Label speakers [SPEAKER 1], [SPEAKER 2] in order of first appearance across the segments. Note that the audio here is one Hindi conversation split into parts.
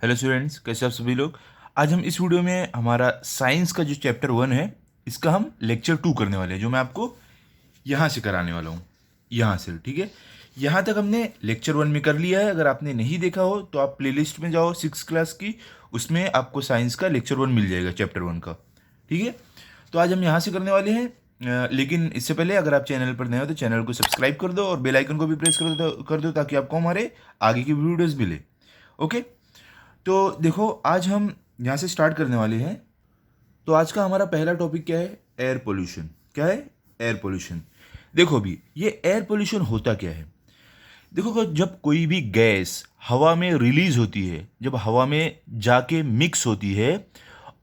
[SPEAKER 1] हेलो स्टूडेंट्स, कैसे आप सभी लोग। आज हम इस वीडियो में हमारा साइंस का जो चैप्टर 1 है इसका हम लेक्चर 2 करने वाले हैं, जो मैं आपको यहाँ से कराने वाला हूँ। यहाँ से, ठीक है। यहाँ तक हमने लेक्चर 1 में कर लिया है। अगर आपने नहीं देखा हो तो आप प्लेलिस्ट में जाओ 6 क्लास की, उसमें आपको साइंस का लेक्चर 1 मिल जाएगा, चैप्टर 1 का। ठीक है, तो आज हम यहाँ से करने वाले हैं। लेकिन इससे पहले अगर आप चैनल पर नए हो तो चैनल को सब्सक्राइब कर दो और बेल आइकन को भी प्रेस कर दो ताकि आपको हमारे आगे की वीडियोस मिले। ओके, तो देखो आज हम यहाँ से स्टार्ट करने वाले हैं। तो आज का हमारा पहला टॉपिक क्या है? Air pollution. क्या है? Air pollution. देखो अभी ये एयर पोल्यूशन होता क्या है। देखो, जब कोई भी गैस हवा में रिलीज होती है, जब हवा में जाके मिक्स होती है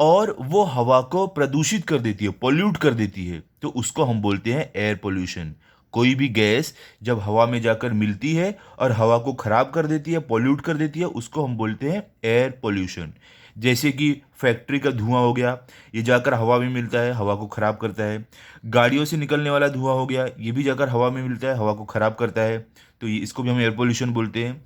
[SPEAKER 1] और वो हवा को प्रदूषित कर देती है, पोल्यूट कर देती है, तो उसको हम बोलते हैं एयर पोल्यूशन। कोई भी गैस जब हवा में जाकर मिलती है और हवा को खराब कर देती है, पोल्यूट कर देती है, उसको हम बोलते हैं एयर पोल्यूशन। जैसे कि फैक्ट्री का धुआं हो गया, ये जाकर हवा में मिलता है, हवा को खराब करता है। गाड़ियों से निकलने वाला धुआं हो गया, ये भी जाकर हवा में मिलता है, हवा को खराब करता है, तो ये इसको भी हम एयर पोल्यूशन बोलते हैं।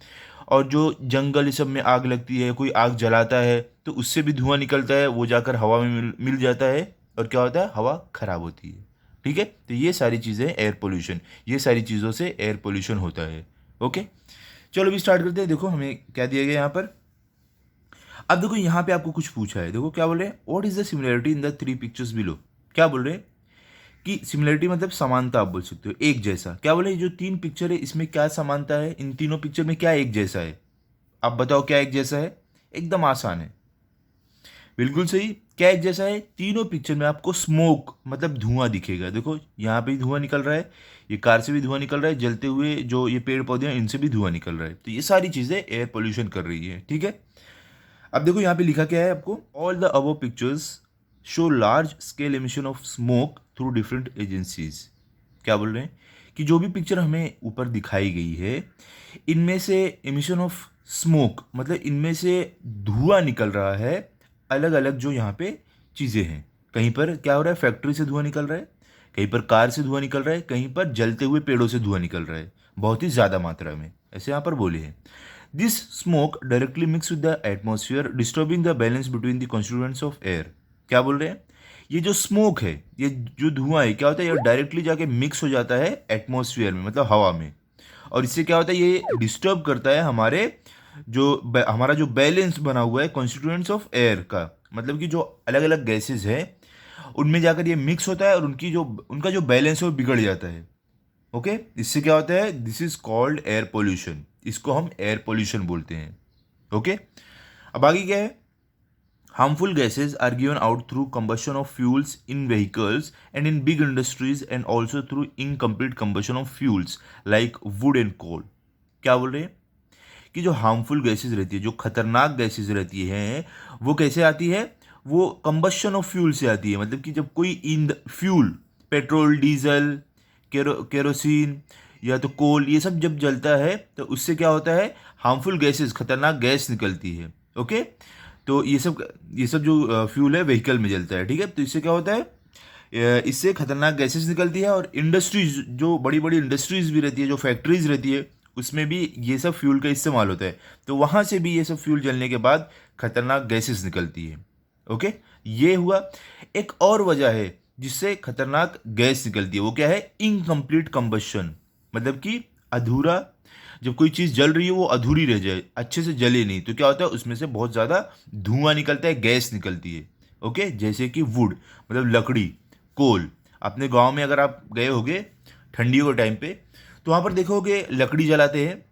[SPEAKER 1] और जो जंगल ये सब में आग लगती है, कोई आग जलाता है तो उससे भी धुआं निकलता है, वो जाकर हवा में मिल जाता है और क्या होता है, हवा खराब होती है। ठीक है, तो ये सारी चीज़ें एयर पोल्यूशन, ये सारी चीज़ों से एयर पोल्यूशन होता है। ओके, चलो अभी स्टार्ट करते हैं। देखो हमें क्या दिया गया यहाँ पर। अब देखो यहाँ पे आपको कुछ पूछा है। देखो क्या बोल रहे हैं, what is the similarity in the 3 pictures below. क्या बोल रहे हैं कि सिमिलरिटी मतलब समानता, आप बोल सकते हो एक जैसा। क्या बोले, जो 3 पिक्चर है इसमें क्या समानता है, इन तीनों पिक्चर में क्या एक जैसा है। आप बताओ क्या एक जैसा है। एकदम आसान है, बिल्कुल सही। क्या एक जैसा है, तीनों पिक्चर में आपको स्मोक मतलब धुआं दिखेगा। देखो यहाँ पे भी धुआं निकल रहा है, ये कार से भी धुआं निकल रहा है, जलते हुए जो ये पेड़ पौधे हैं इनसे भी धुआं निकल रहा है। तो ये सारी चीज़ें एयर पोल्यूशन कर रही है। ठीक है, अब देखो यहाँ पे लिखा क्या है आपको, all the above pictures show large scale emission of smoke through different agencies. क्या बोल रहे हैं कि जो भी पिक्चर हमें ऊपर दिखाई गई है इनमें से एमिशन ऑफ स्मोक मतलब इनमें से धुआं निकल रहा है, अलग अलग जो यहाँ पे चीज़ें हैं। कहीं पर क्या हो रहा है, फैक्ट्री से धुआं निकल रहा है, कहीं पर कार से धुआं निकल रहा है, कहीं पर जलते हुए पेड़ों से धुआं निकल रहा है, बहुत ही ज़्यादा मात्रा में, ऐसे यहाँ पर बोले हैं। This smoke directly mix with the atmosphere disturbing the balance between the constituents of air. क्या बोल रहे हैं, ये जो स्मोक है, ये जो धुआं है, क्या होता है, ये डायरेक्टली जाके मिक्स हो जाता है एटमॉस्फेयर में मतलब हवा में। और इससे क्या होता है, ये डिस्टर्ब करता है हमारा जो बैलेंस बना हुआ है कॉन्स्टिट्यूएंट्स ऑफ एयर का, मतलब कि जो अलग अलग गैसेज हैं उनमें जाकर ये मिक्स होता है और उनका जो बैलेंस है वो बिगड़ जाता है। ओके, इससे क्या होता है, this is called air pollution. इसको हम एयर पोल्यूशन बोलते हैं। ओके, अब आगे क्या है, harmful gases are given out through combustion of fuels in vehicles and in big industries and also through incomplete combustion of fuels like wood and coal। क्या बोल रहे हैं कि जो हार्मफुल गैसेस रहती है, जो खतरनाक गैसेस रहती हैं, वो कैसे आती है, वो कंबशन ऑफ फ्यूल से आती है। मतलब कि जब कोई ईंधन, फ्यूल, पेट्रोल, डीजल, केरोसिन या तो कोल, ये सब जब जलता है तो उससे क्या होता है, हार्मफुल गैसेस, खतरनाक गैस निकलती है। ओके, तो ये सब जो फ्यूल है व्हीकल में जलता है। ठीक है, तो इससे क्या होता है, इससे खतरनाक गैसेस निकलती है। और इंडस्ट्रीज, जो बड़ी बड़ी इंडस्ट्रीज भी रहती है, जो फैक्ट्रीज रहती है, उसमें भी ये सब फ्यूल का इस्तेमाल होता है। तो वहाँ से भी ये सब फ्यूल जलने के बाद खतरनाक गैसेस निकलती है। ओके, ये हुआ। एक और वजह है जिससे खतरनाक गैस निकलती है, वो क्या है, इनकम्प्लीट कंबशन। मतलब कि अधूरा, जब कोई चीज़ जल रही है वो अधूरी रह जाए, अच्छे से जले नहीं, तो क्या होता है, उसमें से बहुत ज़्यादा धुआं निकलता है, गैस निकलती है। ओके, जैसे कि वुड मतलब लकड़ी, कोल। अपने गांव में अगर आप गए होगे ठंडियों के टाइम पे तो वहाँ पर देखोगे लकड़ी जलाते हैं,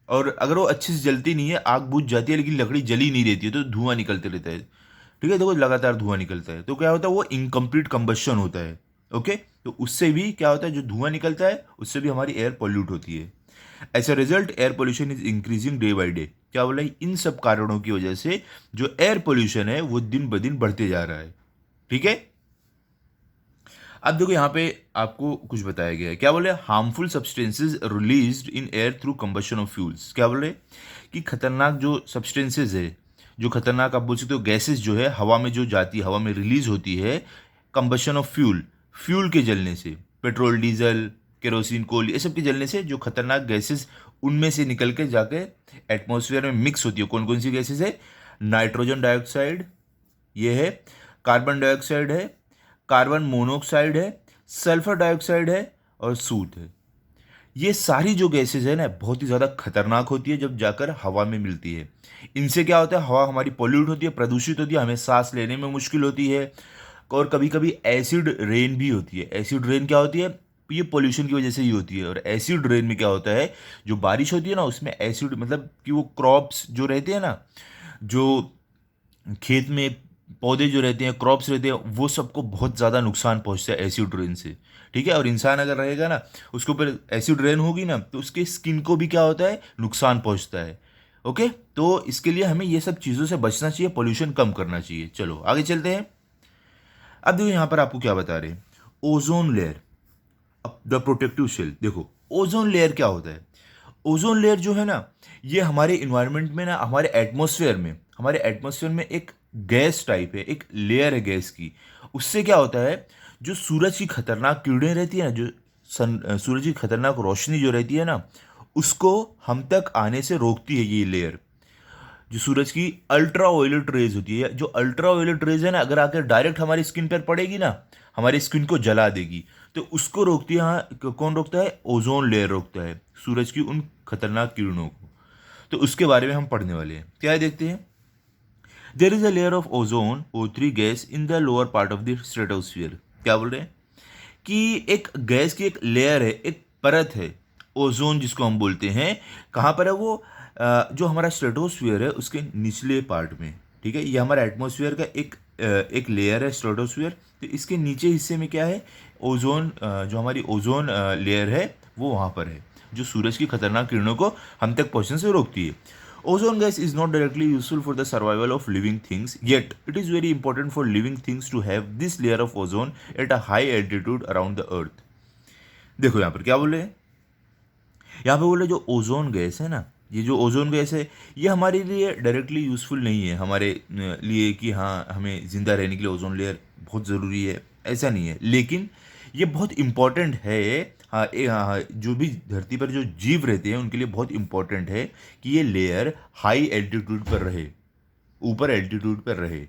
[SPEAKER 1] और अगर वो अच्छे से जलती नहीं है, आग बुझ जाती है लेकिन लकड़ी जली नहीं रहती है, तो धुआं निकलते रहता है। ठीक है, देखो लगातार धुआं निकलता है, तो क्या होता है, वो इनकम्प्लीट कंबशन होता है। ओके, तो उससे भी क्या होता है, जो धुआं निकलता है उससे भी हमारी एयर पॉल्यूट होती है। As a result air pollution is increasing day by day. क्या बोला, इन सब कारणों की वजह से जो एयर पोल्यूशन है वो दिन ब दिन बढ़ते जा रहा है। ठीक है, अब देखो यहाँ पे आपको कुछ बताया गया है। क्या बोले, harmful substances released in air through combustion of fuels. क्या बोल रहे कि खतरनाक जो सब्सटेंसेज है, जो खतरनाक आप बोल सकते हो गैसेज जो है हवा में जो जाती है, हवा में रिलीज होती है कंबशन ऑफ फ्यूल, फ्यूल के जलने से, पेट्रोल, डीजल, केरोसिन, कोल, ये सब के जलने से जो खतरनाक गैसेज उनमें से निकल के जाके एटमॉस्फेयर में मिक्स होती है। कौन कौन सी गैसेज है, नाइट्रोजन डाइऑक्साइड ये है, कार्बन डाइऑक्साइड है, कार्बन मोनोऑक्साइड है, सल्फर डाइऑक्साइड है और सूट है। ये सारी जो गैसेज है ना बहुत ही ज़्यादा खतरनाक होती है जब जाकर हवा में मिलती है। इनसे क्या होता है, हवा हमारी पॉल्यूट होती है, प्रदूषित होती है, हमें सांस लेने में मुश्किल होती है और कभी कभी एसिड रेन भी होती है। एसिड रेन क्या होती है, ये पोल्यूशन की वजह से ही होती है। और एसिड रेन में क्या होता है, जो बारिश होती है ना उसमें एसिड मतलब कि वो क्रॉप्स जो रहते हैं ना, जो खेत में पौधे जो रहते हैं, क्रॉप्स रहते हैं, वो सबको बहुत ज़्यादा नुकसान पहुंचता है एसिड रेन से। ठीक है, और इंसान अगर रहेगा ना उसके ऊपर एसिड रेन होगी ना तो उसके स्किन को भी क्या होता है, नुकसान पहुंचता है। ओके, तो इसके लिए हमें ये सब चीज़ों से बचना चाहिए, पोल्यूशन कम करना चाहिए। चलो आगे चलते हैं। अब देखो यहाँ पर आपको क्या बता रहे हैं, ozone layer the protective shell. देखो ओजोन लेयर क्या होता है, ओजोन लेयर जो है ना ये हमारे इन्वायरमेंट में ना, हमारे एटमॉस्फेयर में एक गैस टाइप है, एक लेयर है गैस की। उससे क्या होता है, जो सूरज की खतरनाक किरणें रहती है ना, जो सूरज की खतरनाक रोशनी जो रहती है ना उसको हम तक आने से रोकती है ये लेयर। जो सूरज की अल्ट्रा वायलेट रेज होती है, जो अल्ट्रा वायलेट रेज है ना अगर आकर डायरेक्ट हमारी स्किन पर पड़ेगी ना हमारी स्किन को जला देगी। तो उसको रोकती है, हाँ कौन रोकता है, ओजोन लेयर रोकता है सूरज की उन खतरनाक किरणों को। तो उसके बारे में हम पढ़ने वाले हैं। क्या है देखते हैं। There is a layer of ozone O3 gas in the lower part of the stratosphere. क्या बोल रहे हैं कि एक गैस की एक लेयर है, एक परत है, ओजोन जिसको हम बोलते हैं। कहाँ पर है वो, जो हमारा स्ट्रेटोस्फियर है उसके निचले पार्ट में। ठीक है, ये हमारा एटमॉस्फेयर का एक लेयर है स्ट्रेटोस्फियर। तो इसके नीचे हिस्से में क्या है, ओजोन, जो हमारी ओजोन लेयर है वो वहाँ पर है, जो सूरज की खतरनाक किरणों को हम तक पहुँचने से रोकती है। Ozone gas is not directly useful for the survival of living things, yet it is very important for living things to have this layer of ozone at a high altitude around the earth. देखो यहाँ पर क्या बोले, यहाँ पे बोले जो ओजोन गैस है ना, ये जो ओजोन गैस है ये हमारे लिए डायरेक्टली यूज़फुल नहीं है, हमारे लिए कि हाँ हमें ज़िंदा रहने के लिए ओजोन लेयर बहुत ज़रूरी है, ऐसा नहीं है। लेकिन ये बहुत इम्पॉर्टेंट है। हाँ, हाँ, जो भी धरती पर जो जीव रहते हैं उनके लिए बहुत इम्पॉर्टेंट है कि ये लेयर हाई एल्टीट्यूड पर रहे, ऊपर एल्टीट्यूड पर रहे।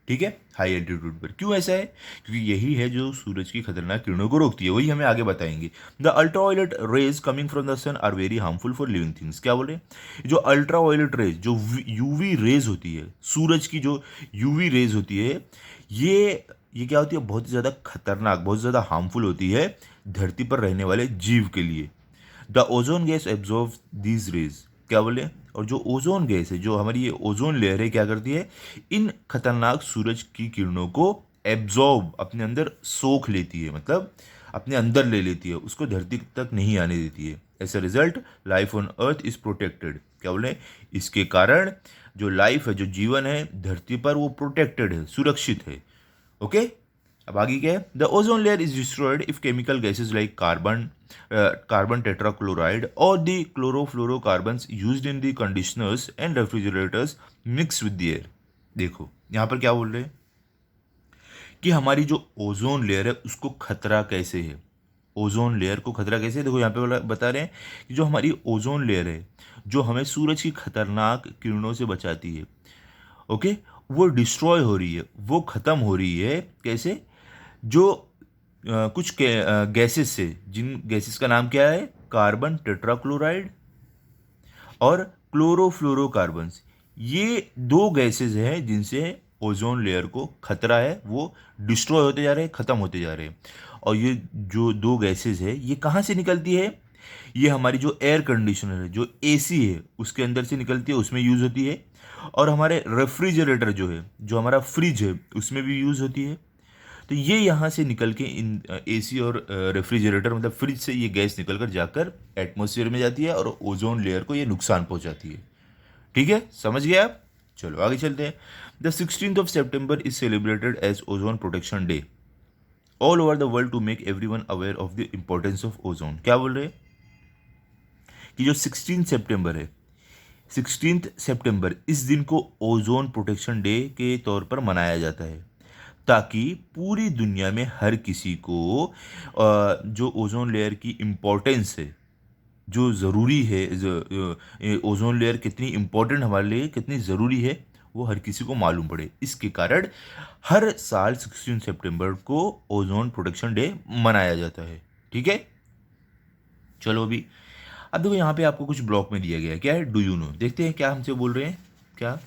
[SPEAKER 1] ठीक है, हाई एल्टीट्यूड पर। क्यों ऐसा है, क्योंकि यही है जो सूरज की खतरनाक किरणों को रोकती है, वही हमें आगे बताएंगे। The ultraviolet rays coming from the sun are very harmful for living things. क्या बोले, जो अल्ट्रावायलेट रेज, जो यूवी रेज होती है, सूरज की जो यूवी रेज होती है, ये क्या होती है, बहुत ज़्यादा खतरनाक, बहुत ज़्यादा हार्मफुल होती है धरती पर रहने वाले जीव के लिए। The ozone gas absorb these raise. क्या बोले, और जो ओजोन गैस है, जो हमारी ये ओजोन लेयर है, क्या करती है, इन खतरनाक सूरज की किरणों को एब्जॉर्ब, अपने अंदर सोख लेती है, मतलब अपने अंदर ले लेती है, उसको धरती तक नहीं आने देती है। As a result life on earth is protected. क्या बोले, इसके कारण जो लाइफ है, जो जीवन है धरती पर, वो प्रोटेक्टेड है, सुरक्षित है। ओके, अब आगे क्या है, the ozone layer is destroyed if chemical gases like carbon tetrachloride और the chlorofluorocarbons used in the conditioners and refrigerators mix with the air. देखो यहाँ पर क्या बोल रहे हैं कि हमारी जो ओजोन लेयर है उसको खतरा कैसे है, ओजोन लेयर को खतरा कैसे है। देखो यहाँ पे बता रहे हैं कि जो हमारी ओजोन लेयर है, जो हमें सूरज की खतरनाक किरणों से बचाती है, ओके, वो डिस्ट्रॉय हो रही है, वो ख़त्म हो रही है। कैसे, जो कुछ गैसेस से, जिन गैसेस का नाम क्या है, कार्बन टेट्राक्लोराइड और क्लोरोफ्लोरोकार्बन्स, ये दो गैसेस हैं जिनसे ओजोन लेयर को खतरा है, वो डिस्ट्रॉय होते जा रहे हैं, ख़त्म होते जा रहे हैं। और ये जो दो गैसेस है ये कहाँ से निकलती है, ये हमारी जो एयर कंडीशनर है, जो एसी है, उसके अंदर से निकलती है, उसमें यूज़ होती है। और हमारे रेफ्रिजरेटर जो है, जो हमारा फ्रिज है, उसमें भी यूज़ होती है। तो ये यहाँ से निकल के इन एसी और रेफ्रिजरेटर, मतलब फ्रिज से ये गैस निकल कर जाकर एटमॉस्फेयर में जाती है और ओजोन लेयर को ये नुकसान पहुँचाती है। ठीक है, समझ गए आप। चलो आगे चलते हैं। The 16th of September is celebrated as ozone protection day all over the world to make everyone aware of the importance of ozone. क्या बोल रहे हैं कि जो 16 सितंबर है, 16 सितंबर, इस दिन को ओजोन प्रोटेक्शन डे के तौर पर मनाया जाता है, ताकि पूरी दुनिया में हर किसी को जो ओजोन लेयर की इम्पोर्टेंस है, जो ज़रूरी है, ओजोन लेयर कितनी इम्पोर्टेंट हमारे लिए, कितनी ज़रूरी है, वो हर किसी को मालूम पड़े। इसके कारण हर साल 16 सितंबर को ओजोन प्रोटेक्शन डे मनाया जाता है। ठीक है, चलो अभी अब देखो यहाँ पे आपको कुछ ब्लॉक में दिया गया है। क्या है? Do you know. देखते हैं क्या हमसे बोल रहे हैं। क्या?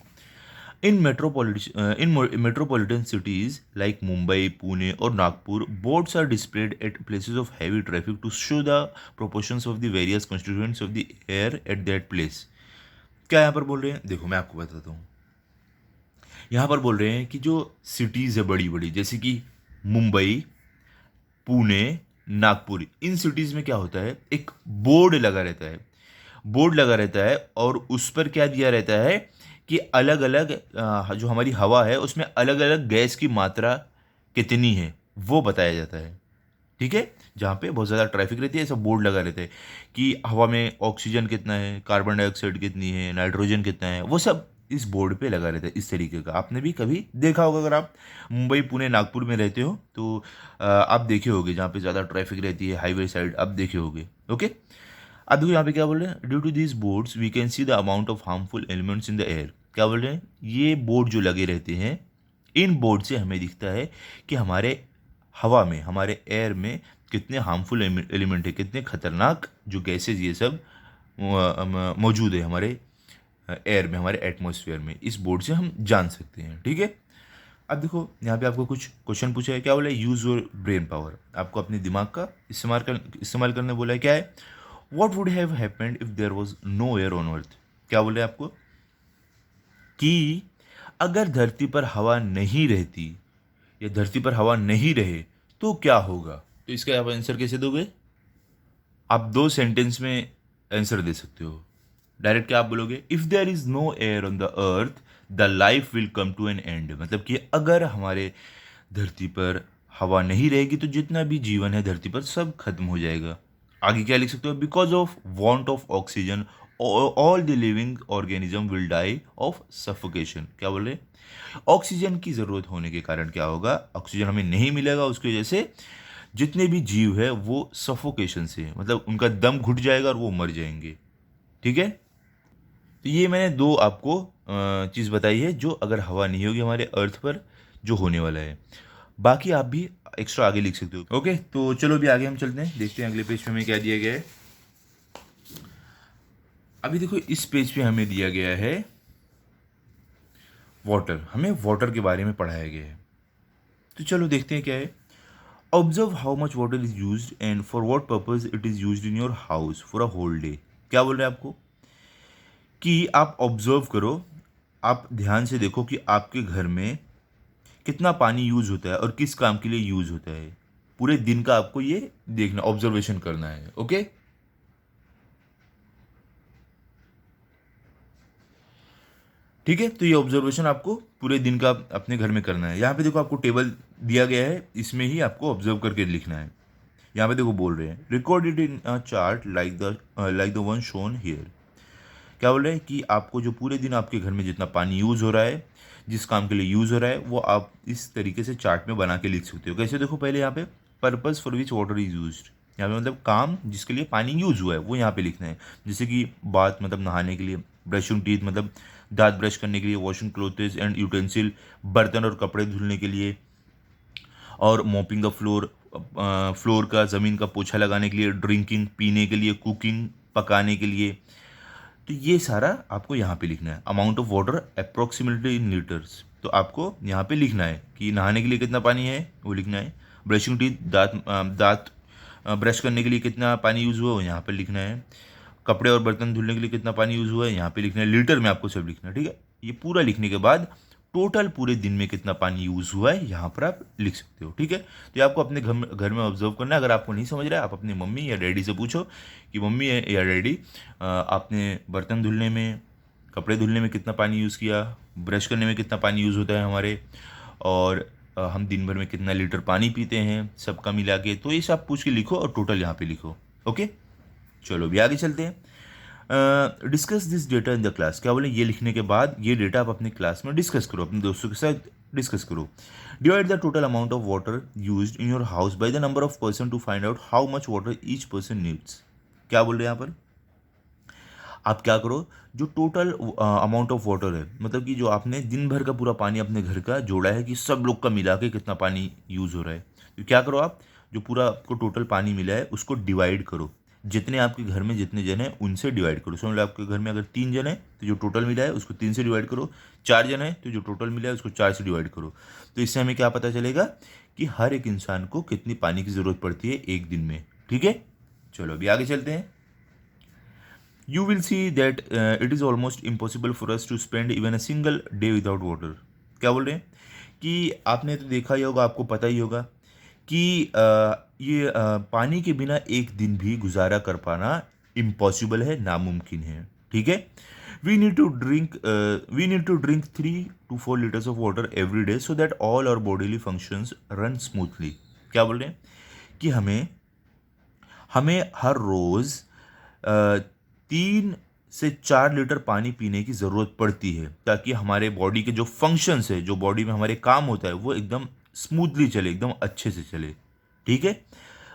[SPEAKER 1] In metropolitan cities like Mumbai, Pune, or Nagpur, boards are displayed at places of heavy traffic to show the proportions of the various constituents of the air at that place. क्या यहाँ पर बोल रहे हैं? देखो मैं आपको बताता हूँ। यहाँ पर बोल रहे हैं कि जो सिटीज़ है बड़ी बड़ी, जैसे कि मुंबई, पुणे, नागपुर, इन सिटीज़ में क्या होता है, एक बोर्ड लगा रहता है। बोर्ड लगा रहता है और उस पर क्या दिया रहता है कि अलग अलग जो हमारी हवा है उसमें अलग अलग गैस की मात्रा कितनी है वो बताया जाता है। ठीक है, जहाँ पे बहुत ज़्यादा ट्रैफिक रहती है, सब बोर्ड लगा रहते हैं कि हवा में ऑक्सीजन कितना है, कार्बन डाइऑक्साइड कितनी है, नाइट्रोजन कितना है, वो सब इस बोर्ड पे लगा रहता है। इस तरीके का आपने भी कभी देखा होगा, अगर आप मुंबई, पुणे, नागपुर में रहते हो तो आप देखे होगे जहाँ पे ज़्यादा ट्रैफिक रहती है, हाईवे साइड आप देखे होगे। ओके, अब देखो यहाँ पे क्या बोल रहे हैं, due to this boards we can see the amount of harmful elements in the air. क्या बोल रहे हैं, ये बोर्ड जो लगे रहते हैं, इन बोर्ड से हमें दिखता है कि हमारे हवा में, हमारे एयर में कितने हार्मफुल एलिमेंट है, कितने खतरनाक जो गैसेज ये सब मौजूद है हमारे एयर में, हमारे एटमॉस्फेयर में। इस बोर्ड से हम जान सकते हैं। ठीक है, अब देखो यहाँ पे आपको कुछ क्वेश्चन पूछा है। क्या बोला है, यूज़ योर ब्रेन पावर, आपको अपने दिमाग का इस्तेमाल करने बोला है। क्या है, what would have happened if there was no air on earth. क्या बोले आपको कि अगर धरती पर हवा नहीं रहती या धरती पर हवा नहीं रहे तो क्या होगा। तो इसका आप आंसर कैसे दोगे? आप 2 सेंटेंस में आंसर दे सकते हो। डायरेक्ट क्या आप बोलोगे, if there is no air on the earth the life will come to an end. मतलब कि अगर हमारे धरती पर हवा नहीं रहेगी तो जितना भी जीवन है धरती पर सब खत्म हो जाएगा। आगे क्या लिख सकते हो, because of want of oxygen all the living organism will die of suffocation. क्या बोल रहे, ऑक्सीजन की ज़रूरत होने के कारण क्या होगा, ऑक्सीजन हमें नहीं मिलेगा, उसकी वजह से जितने भी जीव है वो सफोकेशन से, मतलब उनका दम घुट जाएगा और वो मर जाएंगे। ठीक है, तो ये मैंने 2 आपको चीज़ बताई है जो अगर हवा नहीं होगी हमारे अर्थ पर जो होने वाला है। बाकी आप भी एक्स्ट्रा आगे लिख सकते हो। ओके, तो चलो अभी आगे हम चलते हैं, देखते हैं अगले पेज पे हमें क्या दिया गया है। अभी देखो इस पेज पे हमें दिया गया है वाटर, हमें वाटर के बारे में पढ़ाया गया है। तो चलो देखते हैं क्या है। Observe how much water is use and for what purpose it is use in your house for a whole day. क्या बोल रहे हैं आपको कि आप ऑब्जर्व करो, आप ध्यान से देखो कि आपके घर में कितना पानी यूज होता है और किस काम के लिए यूज होता है। पूरे दिन का आपको ये देखना, ऑब्जर्वेशन करना है। ओके, ठीक है, तो ये ऑब्जर्वेशन आपको पूरे दिन का अपने घर में करना है। यहाँ पे देखो आपको टेबल दिया गया है, इसमें ही आपको ऑब्जर्व करके लिखना है। यहाँ पे देखो बोल रहे हैं record it in a chart like the one shown here. क्या बोल रहे हैं कि आपको जो पूरे दिन आपके घर में जितना पानी यूज़ हो रहा है, जिस काम के लिए यूज़ हो रहा है, वो आप इस तरीके से चार्ट में बना के लिख सकते हो। कैसे, देखो पहले यहाँ पे purpose for which water is used, यहाँ पे मतलब काम जिसके लिए पानी यूज़ हुआ है वो यहाँ पे लिखना है। जैसे कि बात मतलब नहाने के लिए, ब्रशिंग टीथ मतलब दांत ब्रश करने के लिए, वॉशिंग क्लोथ्स एंड यूटेंसिल बर्तन और कपड़े धुलने के लिए, और मॉपिंग द फ्लोर फ्लोर का, ज़मीन का पोछा लगाने के लिए, ड्रिंकिंग पीने के लिए, कुकिंग पकाने के लिए। तो ये सारा आपको यहाँ पे लिखना है। Amount of water approximately in litres, तो आपको यहाँ पे लिखना है कि नहाने के लिए कितना पानी है वो लिखना है। ब्रशिंग टीथ, दांत ब्रश करने के लिए कितना पानी यूज़ हुआ है वो यहाँ पे लिखना है। कपड़े और बर्तन धुलने के लिए कितना पानी यूज़ हुआ है यहाँ पे लिखना है। लीटर में आपको सब लिखना है। ठीक है, ये पूरा लिखने के बाद टोटल पूरे दिन में कितना पानी यूज़ हुआ है यहाँ पर आप लिख सकते हो। ठीक है, तो ये आपको अपने घर में ऑब्जर्व करना है। अगर आपको नहीं समझ रहा है आप अपनी मम्मी या डैडी से पूछो कि मम्मी या डैडी आपने बर्तन धुलने में, कपड़े धुलने में कितना पानी यूज़ किया, ब्रश करने में कितना पानी यूज़ होता है हमारे, और हम दिन भर में कितना लीटर पानी पीते हैं, सबका मिला के। तो ये सब पूछ के लिखो और टोटल यहाँ पे लिखो। ओके, चलो अभी आगे चलते हैं। Discuss this data in the class. क्या बोले, ये लिखने के बाद ये डेटा आप अपनी क्लास में डिस्कस करो, अपने दोस्तों के साथ डिस्कस करो। Divide the total amount of water used in your house by the number of person to find out how much water each person needs. क्या बोल रहे हैं यहाँ पर, आप क्या करो, जो टोटल अमाउंट ऑफ वाटर है, मतलब कि जो आपने दिन भर का पूरा पानी अपने घर का जोड़ा है कि सब लोग का मिला के कितना पानी यूज़ हो रहा है, तो क्या करो आप, जो पूरा आपको टोटल पानी मिला है उसको डिवाइड करो, जितने आपके घर में जितने जन हैं उनसे डिवाइड करो। समझ लो आपके घर में अगर 3 जन है तो जो टोटल मिला है उसको 3 से डिवाइड करो, 4 जन है तो जो टोटल मिला है उसको 4 से डिवाइड करो। तो इससे हमें क्या पता चलेगा कि हर एक इंसान को कितनी पानी की ज़रूरत पड़ती है एक दिन में। ठीक है, चलो अभी आगे चलते हैं। You will see that it is almost impossible for us to spend even a single day without water। क्या बोल रहे हैं कि आपने तो देखा ही होगा, आपको पता ही होगा कि ये पानी के बिना एक दिन भी गुजारा कर पाना इम्पॉसिबल है, नामुमकिन है। ठीक है, we need to drink 3 to 4 liters of water every day so that all our bodily functions run smoothly. क्या बोल रहे हैं कि हमें हमें हर रोज़ 3 से 4 लीटर पानी पीने की ज़रूरत पड़ती है, ताकि हमारे बॉडी के जो फंक्शंस है, जो बॉडी में हमारे काम होता है, वो एकदम स्मूथली चले, एकदम अच्छे से चले। ठीक है,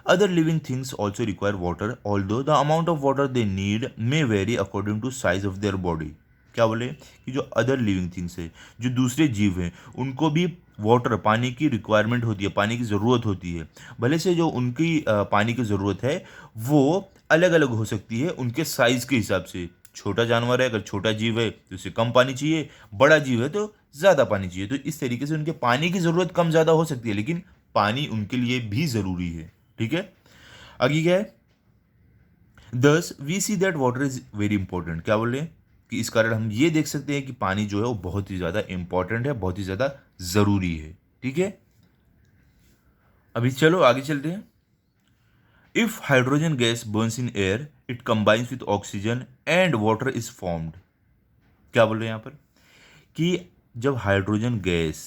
[SPEAKER 1] other living things also require water although the amount of water they need may vary according to size of their body. क्या बोले कि जो अदर लिविंग थिंग्स है, जो दूसरे जीव हैं, उनको भी वाटर, पानी की रिक्वायरमेंट होती है, पानी की ज़रूरत होती है। भले से जो उनकी पानी की ज़रूरत है वो अलग अलग हो सकती है उनके साइज़ के हिसाब से। छोटा जानवर है, अगर छोटा जीव है तो उसे कम पानी चाहिए, बड़ा जीव है तो ज़्यादा पानी चाहिए। तो इस तरीके से उनके पानी की ज़रूरत कम ज़्यादा हो सकती है, लेकिन पानी उनके लिए भी ज़रूरी है। ठीक है, आगे क्या है, thus we see that water is very important. क्या बोल रहे हैं कि इस कारण हम ये देख सकते हैं कि पानी जो है वो बहुत ही ज़्यादा इंपॉर्टेंट है, बहुत ही ज़्यादा ज़रूरी है। ठीक है, अभी चलो आगे चलते हैं। If hydrogen gas Burns in air it combines with oxygen and water is formed. क्या बोल रहे हैं यहाँ पर कि जब हाइड्रोजन गैस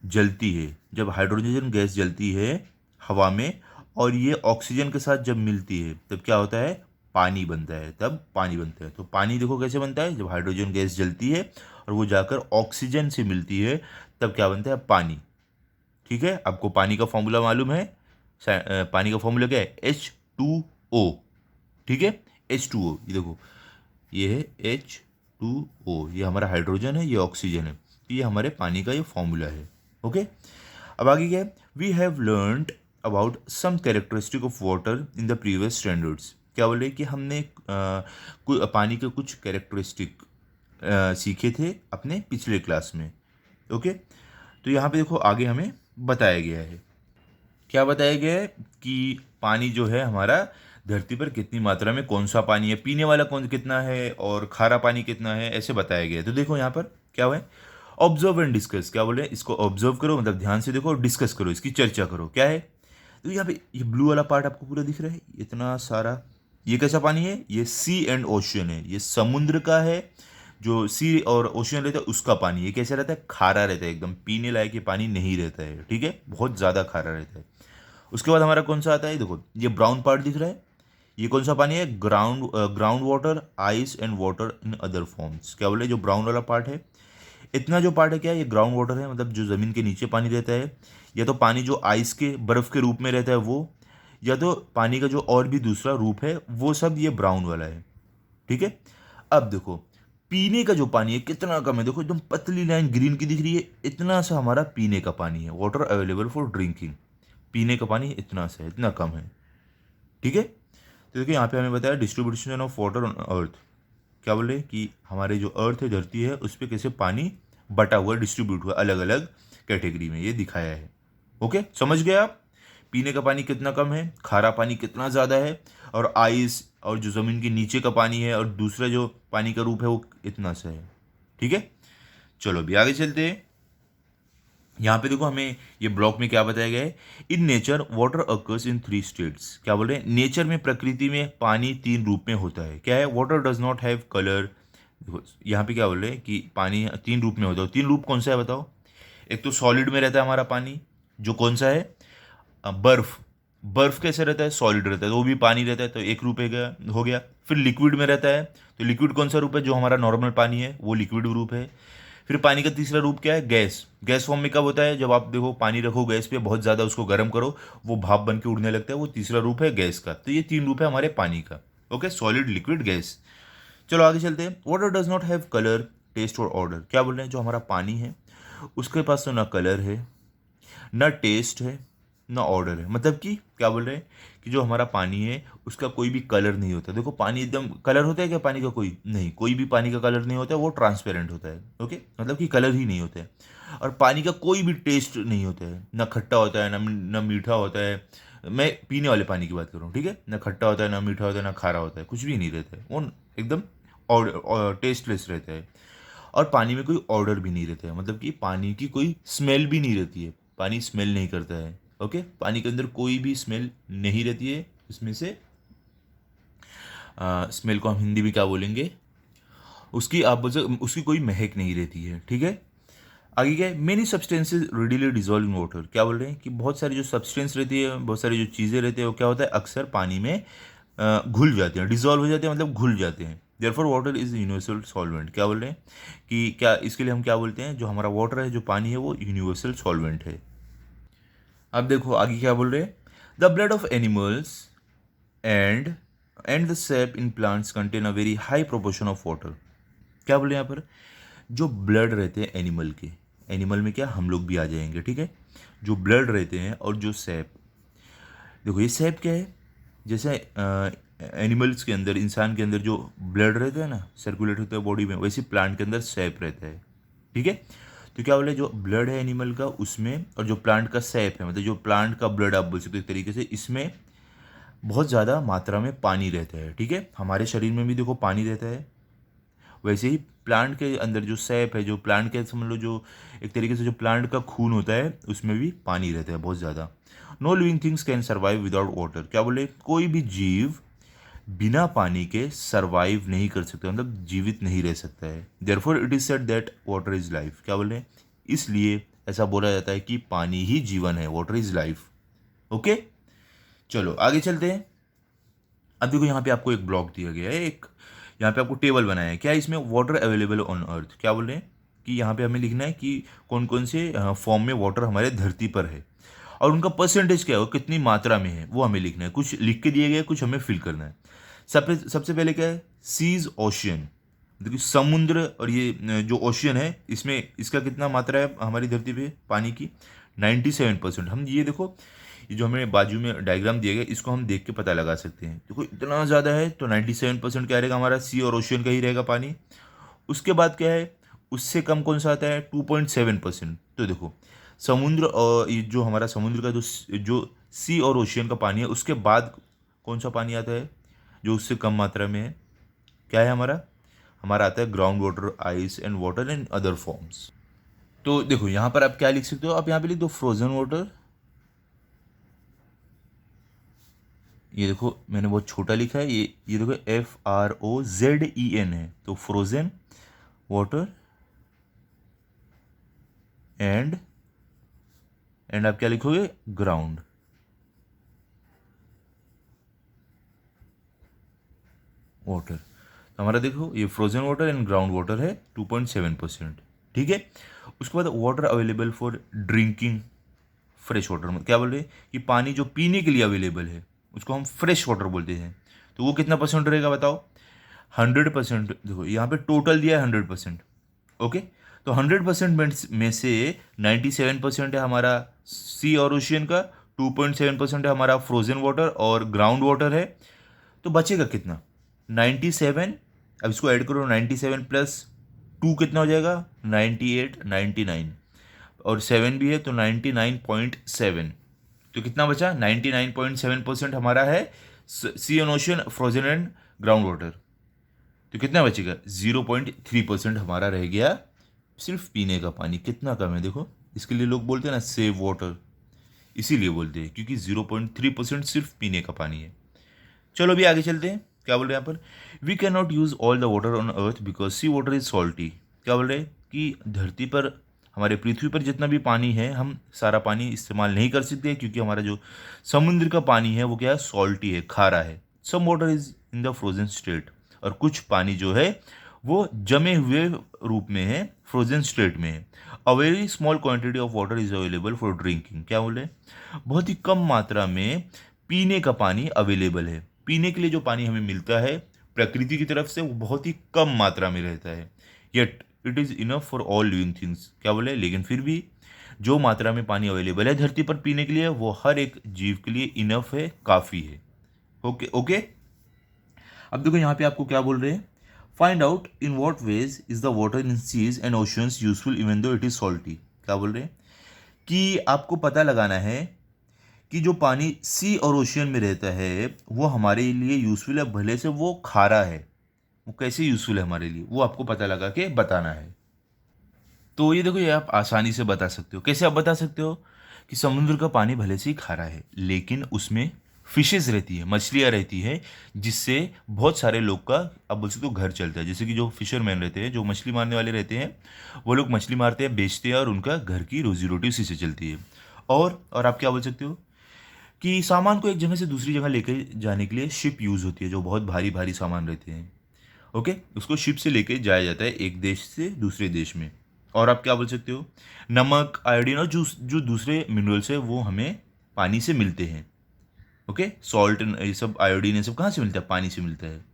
[SPEAKER 1] जलती है, जब हाइड्रोजन गैस जलती है हवा में और ये ऑक्सीजन के साथ जब मिलती है तब क्या होता है, पानी बनता है, तब पानी बनता है। तो पानी देखो कैसे बनता है, जब हाइड्रोजन गैस जलती है और वो जाकर ऑक्सीजन से मिलती है तब क्या बनता है, पानी। ठीक है, आपको पानी का फॉर्मूला मालूम है, पानी का फॉर्मूला क्या है, H2O। ठीक है, H2O, ये देखो, ये है H2O, ये हमारा हाइड्रोजन है, ये ऑक्सीजन है, ये हमारे पानी का ये फॉर्मूला है। ओके, अब आगे क्या है, we have learned about some characteristic of water in the previous standards. क्या बोले कि हमने पानी के कुछ कैरेक्टरिस्टिक सीखे थे अपने पिछले क्लास में। ओके, तो यहाँ पे देखो आगे हमें बताया गया है, क्या बताया गया है कि पानी जो है हमारा धरती पर कितनी मात्रा में, कौन सा पानी है, पीने वाला कौन कितना है और खारा पानी कितना है, ऐसे बताया गया है। तो देखो यहाँ पर क्या हुआ है, ऑब्जर्व एंड डिस्कस। क्या बोले, इसको ऑब्जर्व करो, मतलब ध्यान से देखो, डिस्कस करो, इसकी चर्चा करो। क्या है, तो यहाँ पे ये ब्लू वाला पार्ट आपको पूरा दिख रहा है, इतना सारा, ये कैसा पानी है, ये सी एंड ओशियन है, ये समुद्र का है, जो सी और ओशियन रहता है उसका पानी। ये कैसा रहता है, खारा रहता है, एकदम पीने लायक ये पानी नहीं रहता है। ठीक है, बहुत ज़्यादा खारा रहता है। उसके बाद हमारा कौन सा आता है, देखो ये ब्राउन पार्ट दिख रहा है, ये कौन सा पानी है, ground water, ice and water in other forms. क्या बोले, जो ब्राउन वाला पार्ट है, इतना जो पार्ट है क्या है, ये ग्राउंड वाटर है, मतलब जो ज़मीन के नीचे पानी रहता है, या तो पानी जो आइस के बर्फ़ के रूप में रहता है वो, या तो पानी का जो और भी दूसरा रूप है, वो सब ये ब्राउन वाला है। ठीक है, अब देखो पीने का जो पानी है कितना कम है, देखो एकदम पतली लाइन ग्रीन की दिख रही है, इतना सा हमारा पीने का पानी है, वाटर अवेलेबल फॉर ड्रिंकिंग। पीने का पानी इतना सा है, इतना कम है। ठीक है, तो देखिए यहाँ पे हमें बताया distribution of water on earth. क्या बोले कि हमारे जो अर्थ है, धरती है, उस पर कैसे पानी बटा हुआ, डिस्ट्रीब्यूट हुआ अलग अलग कैटेगरी में, ये दिखाया है। ओके, समझ गए आप, पीने का पानी कितना कम है, खारा पानी कितना ज़्यादा है, और आइस और जो ज़मीन के नीचे का पानी है और दूसरा जो पानी का रूप है वो इतना सा है। ठीक है, चलो अभी आगे चलते हैं। यहाँ पे देखो हमें ये ब्लॉक में क्या बताया गया है, in nature water occurs in 3 states. क्या बोल रहे हैं, नेचर में, प्रकृति में पानी 3 रूप में होता है। क्या है, water does not have colour. देखो यहाँ पे क्या बोल रहे हैं कि पानी 3 रूप में होता है। 3 रूप कौन सा है बताओ, एक तो सॉलिड में रहता है हमारा पानी, जो कौन सा है, बर्फ। बर्फ कैसे रहता है, सॉलिड रहता है, तो वो भी पानी रहता है, तो एक रूप हो गया। फिर लिक्विड में रहता है, तो लिक्विड कौन सा रूप है, जो हमारा नॉर्मल पानी है वो लिक्विड रूप है। फिर पानी का तीसरा रूप क्या है, गैस। गैस फॉर्म में कब होता है, जब आप देखो पानी रखो गैस पे, बहुत ज़्यादा उसको गर्म करो, वो भाप बन के उड़ने लगता है, वो तीसरा रूप है गैस का। तो ये 3 रूप है हमारे पानी का। Okay, solid, liquid, gas. चलो आगे चलते हैं। Water does not have colour, taste और ऑर्डर। क्या बोल रहे हैं, जो हमारा पानी है उसके पास तो ना कलर है, ना टेस्ट है, ना ऑर्डर है। मतलब कि क्या बोल रहे हैं कि जो हमारा पानी है उसका कोई भी कलर नहीं होता। देखो पानी एकदम कलर होता है क्या पानी का, कोई नहीं, कोई भी पानी का कलर नहीं होता है, वो ट्रांसपेरेंट होता है। ओके, मतलब कि कलर ही नहीं होता है। और पानी का कोई भी टेस्ट नहीं होता है, ना खट्टा होता है ना मीठा होता है। मैं पीने वाले पानी की बात कर रहा हूँ, ठीक है, ना खट्टा होता है, ना मीठा होता है, ना खारा होता है, कुछ भी नहीं रहता है, वो एकदम और टेस्टलेस रहता है। और पानी में कोई ऑर्डर भी नहीं रहता है, मतलब कि पानी की कोई स्मेल भी नहीं रहती है, पानी स्मेल नहीं करता है। ओके, पानी के अंदर कोई भी स्मेल नहीं रहती है। इसमें से स्मेल को हम हिंदी में क्या बोलेंगे, उसकी आप बोल सकते उसकी कोई महक नहीं रहती है, ठीक है। आगे क्या है, many substances readily dissolve in water. क्या बोल रहे हैं कि बहुत सारी जो सब्सटेंस रहती है, बहुत सारी जो चीज़ें रहती है, वो क्या होता है, अक्सर पानी में घुल जाते हैं, डिजॉल्व हो जाते हैं, मतलब घुल जाते हैं। Therefore water is universal solvent. क्या बोल रहे हैं कि क्या इसके लिए हम क्या बोलते हैं, जो हमारा वाटर है, जो पानी है, वो यूनिवर्सल सॉल्वेंट है। अब देखो आगे क्या बोल रहे हैं, the blood of animals and the shape in plants contain a very high proportion of water. क्या बोल रहे हैं यहाँ पर, जो ब्लड रहते हैं एनिमल के, एनिमल में क्या हम लोग भी आ जाएंगे, ठीक है, जो ब्लड रहते हैं और जो सैप, देखो ये सैप क्या है, जैसे एनिमल्स के अंदर, इंसान के अंदर जो ब्लड रहता है ना, सर्कुलेट होता है बॉडी में, वैसे प्लांट के अंदर सैप रहता है, ठीक है। तो क्या बोले, जो ब्लड है एनिमल का उसमें, और जो प्लांट का सैप है, मतलब जो प्लांट का ब्लड आप बोल सकते हो एक तरीके से, इसमें बहुत ज़्यादा मात्रा में पानी रहता है, ठीक है। हमारे शरीर में भी देखो पानी रहता है, वैसे ही प्लांट के अंदर जो सैप है, जो प्लांट के समझ लो, जो एक तरीके से जो प्लांट का खून होता है, उसमें भी पानी रहता है बहुत ज़्यादा। No living things can survive without water. क्या बोले, कोई भी जीव बिना पानी के सर्वाइव नहीं कर सकता, मतलब जीवित नहीं रह सकता है। Therefore it is said that water is life. क्या बोले, इसलिए ऐसा बोला जाता है कि पानी ही जीवन है, वाटर इज लाइफ। ओके, चलो आगे चलते हैं। अब देखो यहाँ पे आपको एक ब्लॉक दिया गया है, एक यहाँ पे आपको टेबल बनाया है। क्या है इसमें, वाटर अवेलेबल ऑन अर्थ। क्या बोल रहे हैं कि यहाँ पे हमें लिखना है कि कौन कौन से फॉर्म में वाटर हमारे धरती पर है, और उनका परसेंटेज क्या है, वो कितनी मात्रा में है, वो हमें लिखना है। कुछ लिख के दिए गए, कुछ हमें फिल करना है। सबसे पहले क्या है, सीज ओशियन, देखिए समुद्र, और ये जो ओशियन है, इसमें इसका कितना मात्रा है हमारी धरती पे पानी की, 97%। हम ये देखो, ये जो हमें बाजू में डायग्राम दिया गया, इसको हम देख के पता लगा सकते हैं। देखो इतना ज़्यादा है, तो 97% क्या रहेगा हमारा, सी और ओशियन का ही रहेगा पानी। उसके बाद क्या है, उससे कम कौन सा आता है, 2.7%। तो देखो समुद्र, और ये जो हमारा समुद्र का जो सी और ओशियन का पानी है, उसके बाद कौन सा पानी आता है जो उससे कम मात्रा में है, क्या है हमारा, हमारा आता है ground water, ice and water and other forms. तो देखो यहाँ पर आप क्या लिख सकते हो, आप यहाँ पे लिख दो फ्रोजन वाटर। ये देखो मैंने बहुत छोटा लिखा है, ये देखो FROZEN है, तो फ्रोजन वाटर एंड आप क्या लिखोगे, ग्राउंड वाटर। तो हमारा देखो ये frozen water and ground water है 2.7%, ठीक है। उसके बाद water available for drinking, fresh water, मतलब क्या बोल रहे हैं कि पानी जो पीने के लिए अवेलेबल है उसको हम फ्रेश वाटर बोलते हैं। तो वो कितना परसेंट रहेगा बताओ, 100%। देखो यहाँ पे टोटल दिया है 100%। ओके, तो 100% में से 97% है हमारा सी और ओशियन का, 2.7% है हमारा फ्रोजन वाटर और ग्राउंड वाटर है। तो बचेगा कितना, 97। अब इसको ऐड करो, 97 प्लस 2 कितना हो जाएगा, 98, 99, और 7 भी है तो 99.7। तो कितना बचा, 99.7% हमारा है sea and ocean, frozen and ground water. तो कितना बचेगा, 0.3% हमारा रह गया सिर्फ पीने का पानी। कितना कम है देखो, इसके लिए लोग बोलते हैं ना सेव वाटर, इसीलिए बोलते हैं क्योंकि 0.3% सिर्फ पीने का पानी है। चलो अभी आगे चलते हैं। क्या बोल रहे हैं यहाँ पर, we can not use all the water on earth because sea water is salty. क्या बोल रहे हैं कि धरती पर, हमारे पृथ्वी पर जितना भी पानी है, हम सारा पानी इस्तेमाल नहीं कर सकते क्योंकि हमारा जो समुद्र का पानी है वो क्या है, सॉल्टी है, खारा है। Some water is in the frozen state, और कुछ पानी जो है वो जमे हुए रूप में है, फ्रोजन स्टेट में है। A very small quantity of water is available for drinking. क्या बोले, बहुत ही कम मात्रा में पीने का पानी अवेलेबल है। पीने के लिए जो पानी हमें मिलता है प्रकृति की तरफ से वो बहुत ही कम मात्रा में रहता है, yet it is enough for all living things. क्या बोले, लेकिन फिर भी जो मात्रा में पानी अवेलेबल है धरती पर पीने के लिए वो हर एक जीव के लिए इनफ है, काफ़ी है। Okay okay. अब देखो यहाँ पे आपको क्या बोल रहे हैं, find out in what veg is the water in seas and oceans useful even though it is salty. क्या बोल रहे हैं कि आपको पता लगाना है कि जो पानी सी और ओशियन में रहता है वो हमारे लिए यूजफुल है, भले से वो खारा है, वो कैसे यूजफुल है हमारे लिए वो आपको पता लगा के बताना है। तो ये देखो, ये आप आसानी से बता सकते हो। कैसे आप बता सकते हो कि समुद्र का पानी भले से ही खारा है लेकिन उसमें फिशेज रहती है, मछलियाँ रहती है, जिससे बहुत सारे लोग का आप बोल सकते हो घर चलता है। जैसे कि जो फिशरमैन रहते हैं, जो मछली मारने वाले रहते हैं, वो लोग मछली मारते हैं, बेचते हैं और उनका घर की रोजी रोटी उसी से चलती है। और आप क्या बोल सकते हो कि सामान को एक जगह से दूसरी जगह लेकर जाने के लिए शिप यूज़ होती है, जो बहुत भारी भारी सामान रहते हैं। ओके, उसको शिप से लेके जाया जाता है एक देश से दूसरे देश में। और आप क्या बोल सकते हो, नमक, आयोडीन और जो दूसरे मिनरल्स है वो हमें पानी से मिलते हैं। ओके, सॉल्ट, ये सब, आयोडीन, ये सब कहाँ से मिलता है, पानी से मिलता है।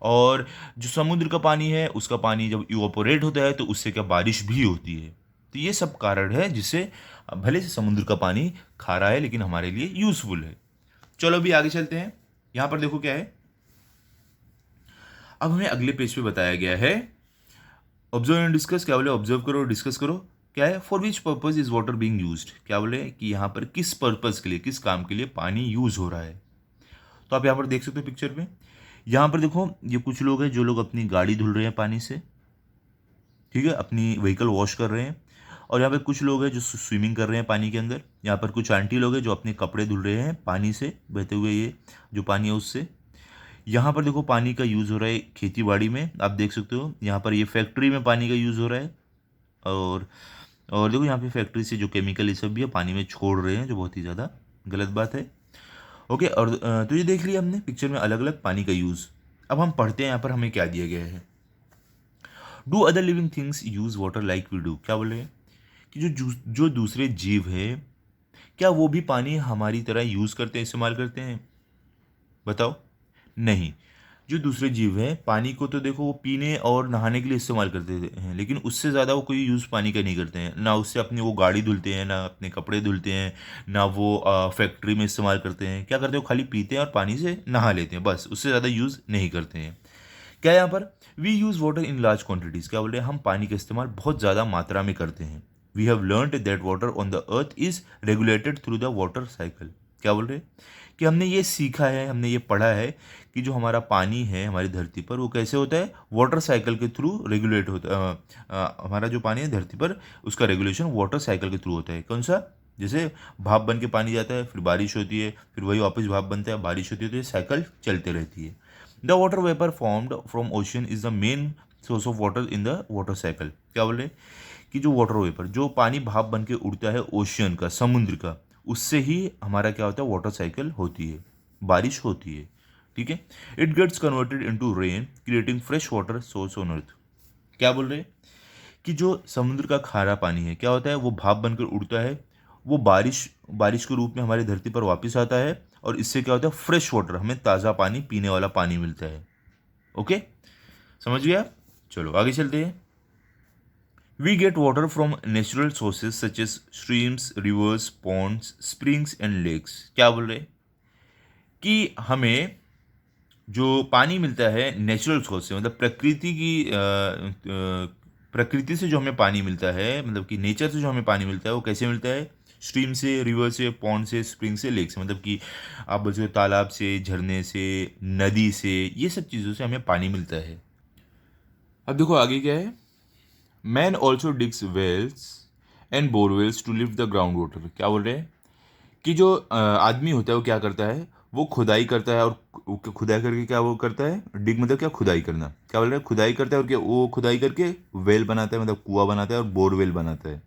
[SPEAKER 1] और जो समुद्र का पानी है उसका पानी जब इवापोरेट होता है तो उससे क्या बारिश भी होती है। तो ये सब कारण है जिससे भले से समुद्र का पानी खारा है लेकिन हमारे लिए यूजफुल है। चलो अभी आगे चलते हैं। यहाँ पर देखो क्या है, अब हमें अगले पेज पे बताया गया है, ऑब्जर्व एंड डिस्कस। क्या बोले, ऑब्जर्व करो और डिस्कस करो। क्या है, for which purpose is water being used. क्या बोले कि यहाँ पर किस पर्पज के लिए, किस काम के लिए पानी यूज हो रहा है। तो आप यहाँ पर देख सकते हो पिक्चर में, यहाँ पर देखो ये कुछ लोग हैं जो लोग अपनी गाड़ी धुल रहे हैं पानी से, ठीक है, अपनी व्हीकल वॉश कर रहे हैं। और यहाँ पे कुछ लोग हैं जो स्विमिंग कर रहे हैं पानी के अंदर। यहाँ पर कुछ आंटी लोग हैं जो अपने कपड़े धुल रहे हैं पानी से बहते हुए, ये जो पानी है उससे। यहाँ पर देखो पानी का यूज़ हो रहा है खेती बाड़ी में, आप देख सकते हो। यहाँ पर ये फैक्ट्री में पानी का यूज़ हो रहा है। और और देखो यहाँ पे फैक्ट्री से जो केमिकल ये सब भी है पानी में छोड़ रहे हैं, जो बहुत ही ज़्यादा गलत बात है। ओके, और तो ये देख लिया हमने पिक्चर में अलग अलग पानी का यूज़। अब हम पढ़ते हैं यहाँ पर हमें क्या दिया गया है। Do other living things use water like we do. क्या बोल रहे हैं कि जो दूसरे जीव है क्या वो भी पानी हमारी तरह यूज़ करते हैं, इस्तेमाल करते हैं, बताओ। नहीं, जो दूसरे जीव हैं पानी को तो देखो वो पीने और नहाने के लिए इस्तेमाल करते हैं, लेकिन उससे ज़्यादा वो कोई यूज़ पानी का नहीं करते हैं। ना उससे अपनी वो गाड़ी धुलते हैं, ना अपने कपड़े धुलते हैं, ना वो फैक्ट्री में इस्तेमाल करते हैं। क्या करते हो, खाली पीते हैं और पानी से नहा लेते हैं, बस, उससे ज़्यादा यूज़ नहीं करते हैं। क्या यहाँ पर, we use water in large quantities. क्या बोल रहे हैं, हम पानी का इस्तेमाल बहुत ज़्यादा मात्रा में करते हैं। We have learned that water on the earth is regulated through the water cycle. क्या बोल रहे हैं कि हमने ये सीखा है, हमने ये पढ़ा है कि जो हमारा पानी है हमारी धरती पर वो कैसे होता है, वाटर साइकिल के थ्रू रेगुलेट होता है। हमारा जो पानी है धरती पर उसका रेगुलेशन वाटर साइकिल के थ्रू होता है। कौन सा, जैसे भाप बन के पानी जाता है, फिर बारिश होती है, फिर वही वापस भाप बनता है, बारिश होती है, तो ये साइकिल चलते रहती है। The water vapour formed from ocean is the main source of water in the water cycle. क्या बोल रहे हैं कि जो वाटर वेपर, जो पानी भाप बन के उड़ता है ओशियन का, समुद्र का, उससे ही हमारा क्या होता है, वाटर साइकिल होती है, बारिश होती है, ठीक है। It gets converted into rain creating fresh water source on earth. क्या बोल रहे हैं कि जो समुद्र का खारा पानी है क्या होता है, वो भाप बनकर उड़ता है, वो बारिश बारिश के रूप में हमारी धरती पर वापस आता है, और इससे क्या होता है, फ्रेश वाटर, हमें ताज़ा पानी, पीने वाला पानी मिलता है। ओके, समझ गया। चलो आगे चलते हैं। We get water from natural sources such as streams, rivers, ponds, springs and lakes. क्या बोल रहे हैं कि हमें जो पानी मिलता है नेचुरल सोर्स से, मतलब प्रकृति से जो हमें पानी मिलता है, मतलब कि नेचर से जो हमें पानी मिलता है वो कैसे मिलता है, स्ट्रीम से, रिवर से, पॉन्ड से, स्प्रिंग से, लेक से, मतलब कि आप बोल सकते हो तालाब से, झरने से, नदी से, ये सब चीज़ों से हमें पानी मिलता है। अब देखो आगे क्या है, man also digs wells and borewells to lift the ground water. क्या बोल रहे हैं कि जो आदमी होता है वो क्या करता है, वो खुदाई करता है, और खुदाई करके क्या वो करता है, डिग मतलब क्या, खुदाई करना। क्या बोल रहे हैं, खुदाई करता है और क्या, वो खुदाई करके वेल बनाता है, मतलब कुआं बनाता है और बोरवेल बनाता है।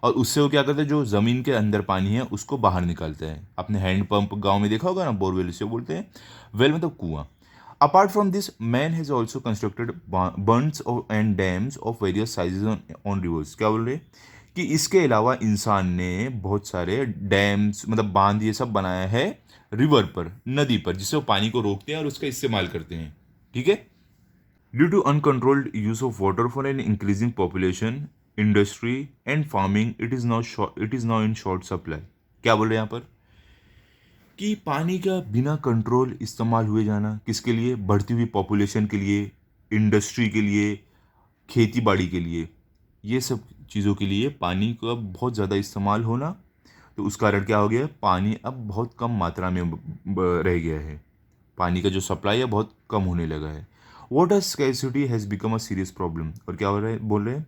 [SPEAKER 1] और उससे वो क्या करता है, जो ज़मीन के अंदर पानी है उसको बाहर निकालता है। आपने हैंड पंप गाँव में देखा होगा ना, बोरवेल इसे बोलते हैं, वेल मतलब कुआं। Apart from this man has also constructed बंड्स and dams of various sizes on reverse. क्या बोल रहे हैं कि इसके अलावा इंसान ने बहुत सारे डैम्स, मतलब बांध, ये सब बनाया है रिवर पर, नदी पर, जिससे वो पानी को रोकते हैं और उसका इस्तेमाल करते हैं। ठीक है। Due to uncontrolled use of water for an increasing population, industry and farming, it is now in short supply. क्या बोल रहे हैं यहाँ पर कि पानी का बिना कंट्रोल इस्तेमाल हुए जाना, किसके लिए? बढ़ती हुई पॉपुलेशन के लिए, इंडस्ट्री के लिए, खेती बाड़ी के लिए, ये सब चीज़ों के लिए पानी का बहुत ज़्यादा इस्तेमाल होना। तो उस कारण क्या हो गया, पानी अब बहुत कम मात्रा में रह गया है। पानी का जो सप्लाई है बहुत कम होने लगा है। Water scarcity has become a serious problem. और क्या हो रहा है, बोल रहे हैं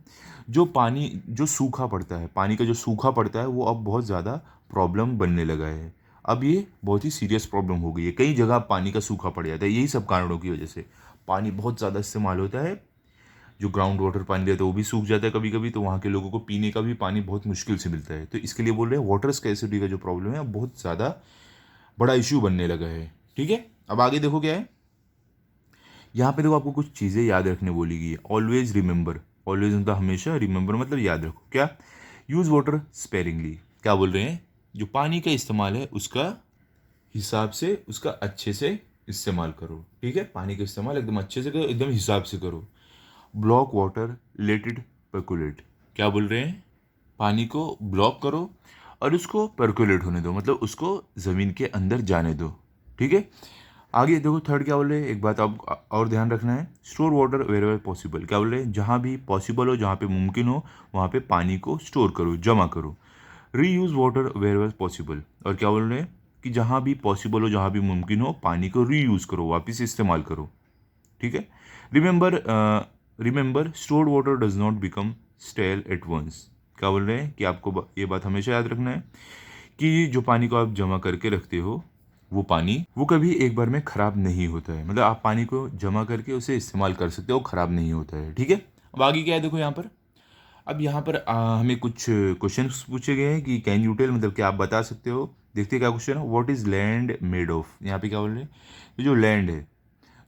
[SPEAKER 1] जो पानी जो सूखा पड़ता है, पानी का जो सूखा पड़ता है वो अब बहुत ज़्यादा प्रॉब्लम बनने लगा है। अब ये बहुत ही सीरियस प्रॉब्लम हो गई है। कई जगह पानी का सूखा पड़ जाता है, यही सब कारणों की वजह से पानी बहुत ज़्यादा इस्तेमाल होता है। जो ग्राउंड वाटर पानी रहता है वो भी सूख जाता है कभी कभी, तो वहाँ के लोगों को पीने का भी पानी बहुत मुश्किल से मिलता है। तो इसके लिए बोल रहे हैं वाटर स्कैरसिटी का जो प्रॉब्लम है बहुत ज़्यादा बड़ा इश्यू बनने लगा है। ठीक है, अब आगे देखो क्या है यहाँ पे। देखो आपको कुछ चीज़ें याद रखने बोली गई है। ऑलवेज रिमेंबर, ऑलवेज मतलब हमेशा, रिमेंबर मतलब याद रखो। क्या? Use water sparingly. क्या बोल रहे हैं, जो पानी का इस्तेमाल है उसका हिसाब से, उसका अच्छे से इस्तेमाल करो। ठीक है, पानी का इस्तेमाल एकदम अच्छे से करो, एकदम हिसाब से करो। Block water, let it percolate. क्या बोल रहे हैं, पानी को ब्लॉक करो और उसको पर्कुलेट होने दो, मतलब उसको ज़मीन के अंदर जाने दो। ठीक है, आगे देखो थर्ड क्या बोल रहे हैं, एक बात आप और ध्यान रखना है। Store water wherever possible. क्या बोल रहे हैं, जहाँ भी पॉसिबल हो, जहाँ पे मुमकिन हो, वहाँ पे पानी को स्टोर करो, जमा करो। Reuse water wherever possible. और क्या बोल रहे हैं कि जहाँ भी पॉसिबल हो, जहाँ भी मुमकिन हो, पानी को रीयूज़ करो, वापस इस्तेमाल करो। ठीक है, remember, remember stored water does not become stale at once. क्या बोल रहे हैं कि आपको ये बात हमेशा याद रखना है कि जो पानी को आप जमा करके रखते हो, वो पानी वो कभी एक बार में ख़राब नहीं होता है। मतलब आप पानी को जमा करके उसे इस्तेमाल कर सकते हो, ख़राब नहीं होता है। ठीक है, अब आगे क्या है देखो यहाँ पर। अब यहाँ पर हमें कुछ क्वेश्चन पूछे गए हैं कि कैन यू टेल, मतलब क्या आप बता सकते हो। देखते हैं क्या क्वेश्चन है। What is land made of. यहाँ पे क्या बोल रहे हैं, ये जो लैंड है,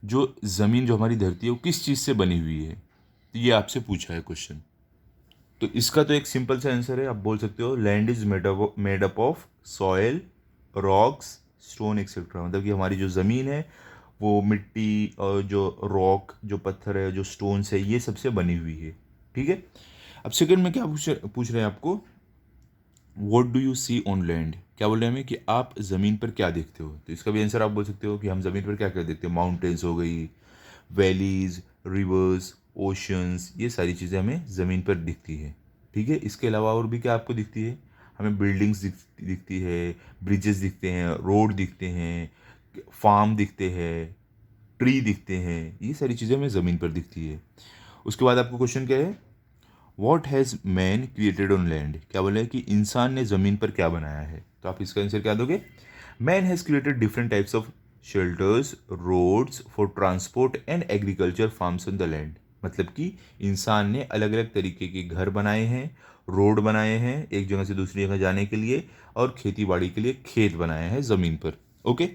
[SPEAKER 1] जो ज़मीन, जो हमारी धरती है, वो किस चीज़ से बनी हुई है। तो ये आपसे पूछा है क्वेश्चन। तो इसका तो एक सिंपल सा आंसर है, आप बोल सकते हो land is made up of soil, rocks, stone etcetera. मतलब कि हमारी जो ज़मीन है वो मिट्टी और जो रॉक, जो पत्थर है, जो स्टोन्स है, ये सबसे बनी हुई है। ठीक है, अब सेकंड में क्या पूछ रहे हैं आपको, what do you see on land. क्या बोल रहे हैं हमें कि आप ज़मीन पर क्या देखते हो। तो इसका भी आंसर आप बोल सकते हो कि हम ज़मीन पर क्या क्या देखते हैं। माउंटेन्स हो गई, वैलीज, रिवर्स, ओशंस, ये सारी चीज़ें हमें ज़मीन पर दिखती है। ठीक है, इसके अलावा और भी क्या आपको दिखती है, हमें बिल्डिंग्स दिखती है, ब्रिजेस दिखते हैं, रोड दिखते हैं, फार्म दिखते हैं, ट्री दिखते हैं, ये सारी चीज़ें हमें ज़मीन पर दिखती है। उसके बाद आपको क्वेश्चन क्या है, what has man created on land. क्या बोले हैं कि इंसान ने ज़मीन पर क्या बनाया है। तो आप इसका आंसर क्या दोगे, man has created different types of shelters, roads for transport and agriculture farms on the land. मतलब कि इंसान ने अलग अलग तरीके के घर बनाए हैं, रोड बनाए हैं एक जगह से दूसरी जगह जाने के लिए, और खेती बाड़ी के लिए खेत बनाए हैं ज़मीन पर। ओके,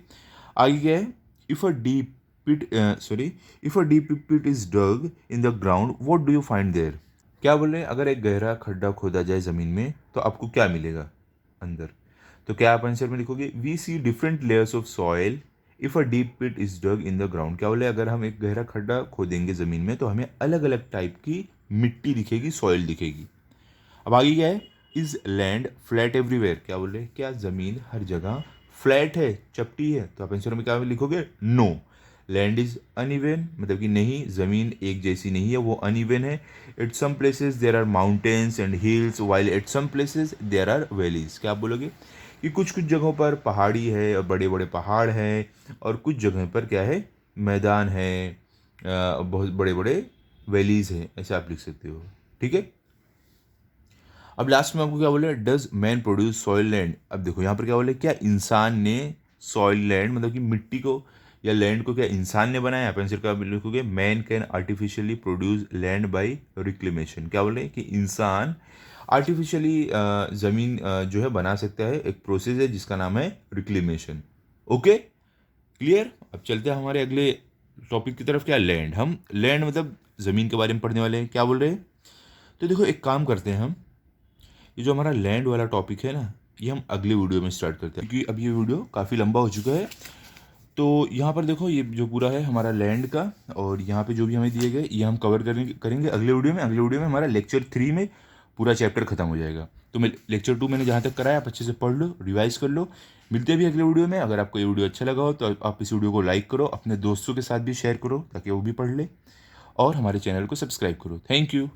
[SPEAKER 1] आगे क्या है, if a deep pit is dug in the ground, what do you find there. क्या बोल रहे हैं, अगर एक गहरा खड्डा खोदा जाए ज़मीन में तो आपको क्या मिलेगा अंदर। तो क्या आप आंसर में लिखोगे, we see different layers of soil if a deep pit is dug in the ground. क्या बोले, अगर हम एक गहरा खड्डा खोदेंगे ज़मीन में तो हमें अलग अलग टाइप की मिट्टी दिखेगी, सॉयल दिखेगी। अब आगे क्या है, इज लैंड फ्लैट एवरीवेयर। क्या बोल रहे हैं, क्या ज़मीन हर जगह फ्लैट है, चपटी है। तो आप आंसर में क्या लिखोगे, नो। लैंड इज अनइवन, मतलब कि नहीं, ज़मीन एक जैसी नहीं है, वो अनइवन है। At some places there are mountains and hills while at some places there are valleys. क्या आप बोलोगे कि कुछ कुछ जगहों पर पहाड़ी है और बड़े बड़े पहाड़ हैं, और कुछ जगह पर क्या है, मैदान है, बहुत बड़े बड़े वैलीज हैं, ऐसे आप लिख सकते हो। ठीक है, अब लास्ट में आपको क्या बोले, does man produce soil land. अब देखो यहाँ पर क्या बोले, क्या इंसान ने सॉइल लैंड, मतलब कि मिट्टी को या लैंड को क्या इंसान ने बनाया। आप आंसर का लिखोगे, man can artificially produce land by reclamation. क्या बोले कि इंसान आर्टिफिशियली ज़मीन जो है बना सकता है, एक प्रोसेस है जिसका नाम है रिक्लेमेशन। Okay, clear. अब चलते हैं हमारे अगले टॉपिक की तरफ। क्या, लैंड। हम लैंड मतलब ज़मीन के बारे में पढ़ने वाले हैं। क्या बोल रहे हैं, तो देखो एक काम करते हैं हम, ये जो हमारा लैंड वाला टॉपिक है ना, ये हम अगले वीडियो में स्टार्ट करते हैं, क्योंकि अब ये वीडियो काफ़ी लंबा हो चुका है। तो यहाँ पर देखो ये जो पूरा है हमारा लैंड का, और यहाँ पे जो भी हमें दिए गए ये हम कवर करेंगे अगले वीडियो में। अगले वीडियो में हमारा लेक्चर 3 में पूरा चैप्टर खत्म हो जाएगा। तो मैं लेक्चर 2 मैंने जहाँ तक कराया आप अच्छे से पढ़ लो, रिवाइज कर लो। मिलते भी अगले वीडियो में। अगर आपको ये वीडियो अच्छा लगा हो तो आप इस वीडियो को लाइक करो, अपने दोस्तों के साथ भी शेयर करो ताकि वो भी पढ़ ले, और हमारे चैनल को सब्सक्राइब करो। Thank you.